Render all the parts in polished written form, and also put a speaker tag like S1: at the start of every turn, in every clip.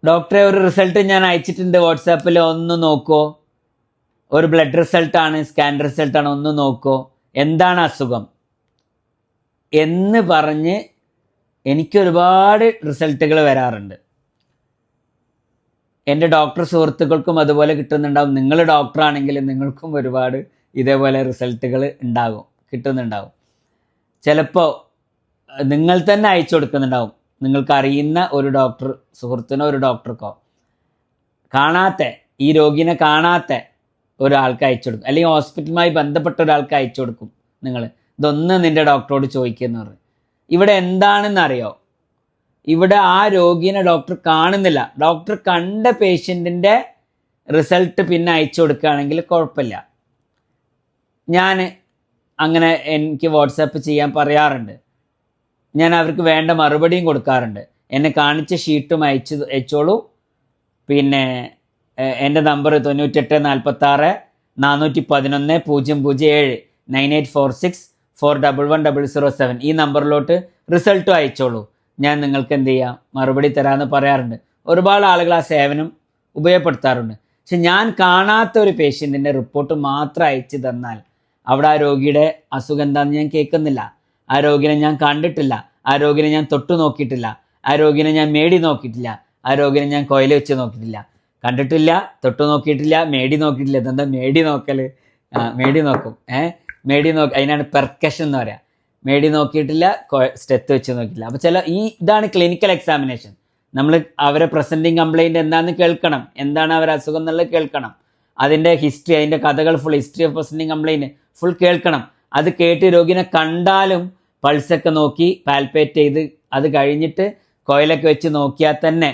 S1: ഡോക്ടറെ ഒരു റിസൾട്ട് ഞാൻ അയച്ചിട്ടുണ്ട് വാട്സാപ്പിൽ, ഒന്ന് നോക്കോ. ഒരു ബ്ലഡ് റിസൾട്ടാണ്, സ്കാൻ റിസൾട്ടാണ്, ഒന്ന് നോക്കോ, എന്താണ് അസുഖം എന്ന് പറഞ്ഞ് എനിക്ക് ഒരുപാട് റിസൾട്ടുകൾ വരാറുണ്ട്. എൻ്റെ ഡോക്ടർ സുഹൃത്തുക്കൾക്കും അതുപോലെ കിട്ടുന്നുണ്ടാവും. നിങ്ങൾ ഡോക്ടറാണെങ്കിൽ നിങ്ങൾക്കും ഒരുപാട് ഇതേപോലെ റിസൾട്ടുകൾ കിട്ടുന്നുണ്ടാവും. ചിലപ്പോൾ നിങ്ങൾ തന്നെ അയച്ചു കൊടുക്കുന്നുണ്ടാവും, നിങ്ങൾക്ക് അറിയുന്ന ഒരു ഡോക്ടർ സുഹൃത്തിനോ ഒരു ഡോക്ടർക്കോ, ഈ രോഗിനെ കാണാത്ത ഒരാൾക്ക് അയച്ചു കൊടുക്കും, അല്ലെങ്കിൽ ഹോസ്പിറ്റലുമായി ബന്ധപ്പെട്ട ഒരാൾക്ക് അയച്ചു കൊടുക്കും. നിങ്ങൾ ഇതൊന്ന് നിൻ്റെ ഡോക്ടറോട് ചോദിക്കുമെന്ന് പറഞ്ഞു. ഇവിടെ എന്താണെന്നറിയോ, ഇവിടെ ആ രോഗീനെ ഡോക്ടർ കാണുന്നില്ല. ഡോക്ടർ കണ്ട പേഷ്യൻറ്റിൻ്റെ റിസൾട്ട് പിന്നെ അയച്ചു കൊടുക്കുകയാണെങ്കിൽ കുഴപ്പമില്ല. ഞാൻ അങ്ങനെ എനിക്ക് വാട്സാപ്പ് ചെയ്യാൻ പറയാറുണ്ട്. ഞാൻ അവർക്ക് വേണ്ട മറുപടിയും കൊടുക്കാറുണ്ട്. എന്നെ കാണിച്ച ഷീറ്റും അയച്ചോളൂ. പിന്നെ എൻ്റെ നമ്പർ 9846 411 007 9846 411 007 ഈ നമ്പറിലോട്ട് റിസൾട്ടും അയച്ചോളൂ. ഞാൻ നിങ്ങൾക്ക് എന്ത് ചെയ്യാം, മറുപടി തരാമെന്ന് പറയാറുണ്ട്. ഒരുപാട് ആളുകൾ ആ സേവനം ഉപയോഗപ്പെടുത്താറുണ്ട്. പക്ഷെ ഞാൻ കാണാത്ത ഒരു പേഷ്യൻറ്റിൻ്റെ റിപ്പോർട്ട് മാത്രം അയച്ചു തന്നാൽ അവിടെ ആ രോഗിയുടെ അസുഖം എന്താണെന്ന് ഞാൻ കേൾക്കുന്നില്ല. ആ രോഗിനെ ഞാൻ കണ്ടിട്ടില്ല, ആ രോഗിനെ ഞാൻ തൊട്ടു നോക്കിയിട്ടില്ല, ആ രോഗിനെ ഞാൻ മേടി നോക്കിയിട്ടില്ല, ആ രോഗിനെ ഞാൻ കോയിൽ വെച്ച് നോക്കിയിട്ടില്ല, കണ്ടിട്ടില്ല, തൊട്ടു നോക്കിയിട്ടില്ല, മേടി നോക്കിയിട്ടില്ല. ഇതെന്താ മേടി നോക്കൽ? മേടി നോക്കും, അതിനാണ് പെർക്കഷൻ എന്ന് പറയാം. മേടി നോക്കിയിട്ടില്ല, സ്റ്റെത്ത് വെച്ച് നോക്കിയില്ല. അപ്പോൾ ഇതാണ് ക്ലിനിക്കൽ എക്സാമിനേഷൻ. നമ്മൾ അവരെ പ്രസൻറ്റിങ് കംപ്ലൈൻറ്റ് എന്താണെന്ന് കേൾക്കണം, എന്താണ് അവരുടെ അസുഖം എന്നുള്ളത് കേൾക്കണം, അതിൻ്റെ ഹിസ്റ്ററി, അതിൻ്റെ കഥകൾ full, history of presenting complaint full കേൾക്കണം. അത് കേട്ട് രോഗിനെ കണ്ടാലും പൾസൊക്കെ നോക്കി പാൽപ്പേറ്റ് ചെയ്ത് അത് കഴിഞ്ഞിട്ട് കോയിലൊക്കെ വെച്ച് നോക്കിയാൽ തന്നെ,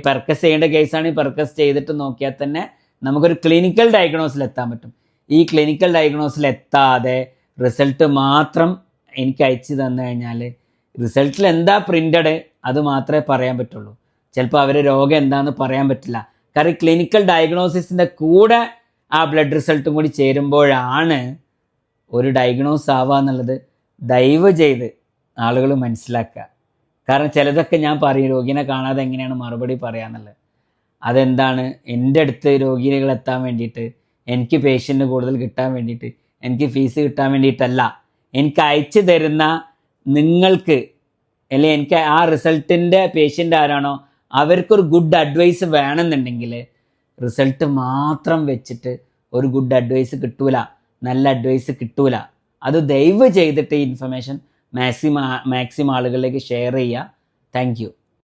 S1: പെർക്കസ് ചെയ്യേണ്ട കേസാണെങ്കിൽ പെർക്കസ് ചെയ്തിട്ട് നോക്കിയാൽ തന്നെ നമുക്കൊരു ക്ലിനിക്കൽ ഡയഗ്നോസിൽ എത്താൻ പറ്റും. ഈ ക്ലിനിക്കൽ ഡയഗ്നോസിൽ എത്താതെ റിസൾട്ട് മാത്രം എനിക്ക് അയച്ചു തന്നു കഴിഞ്ഞാൽ റിസൾട്ടിൽ എന്താ പ്രിൻ്റഡ് അത് മാത്രമേ പറയാൻ പറ്റുള്ളൂ. ചിലപ്പോൾ അവരുടെ രോഗം എന്താണെന്ന് പറയാൻ പറ്റില്ല. കാരണം ക്ലിനിക്കൽ ഡയഗ്നോസിസിൻ്റെ കൂടെ ആ ബ്ലഡ് റിസൾട്ടും കൂടി ചേരുമ്പോഴാണ് ഒരു ഡയഗ്നോസ് ആവുക എന്നുള്ളത് ദയവ് ചെയ്ത് ആളുകൾ മനസ്സിലാക്കുക. കാരണം ചിലതൊക്കെ ഞാൻ പറയും, രോഗിനെ കാണാതെ എങ്ങനെയാണ് മറുപടി പറയാന്നുള്ളത്. അതെന്താണ്, എൻ്റെ അടുത്ത് രോഗികൾ എത്താൻ വേണ്ടിയിട്ട്, എനിക്ക് പേഷ്യൻ്റ് കൂടുതൽ കിട്ടാൻ വേണ്ടിയിട്ട്, എനിക്ക് ഫീസ് കിട്ടാൻ വേണ്ടിയിട്ടല്ല. എനിക്ക് അയച്ചു തരുന്ന നിങ്ങൾക്ക്, അല്ലെങ്കിൽ എനിക്ക് ആ റിസൾട്ടിൻ്റെ പേഷ്യൻ്റ് ആരാണോ അവർക്കൊരു ഗുഡ് അഡ്വൈസ് വേണമെന്നുണ്ടെങ്കിൽ റിസൾട്ട് മാത്രം വെച്ചിട്ട് ഒരു ഗുഡ് അഡ്വൈസ് കിട്ടൂല, നല്ല അഡ്വൈസ് കിട്ടൂല. അത് ദയവ് ചെയ്തിട്ട് ഈ ഇൻഫർമേഷൻ മാക്സിമം ആളുകളിലേക്ക് ഷെയർ ചെയ്യുക. Thank you.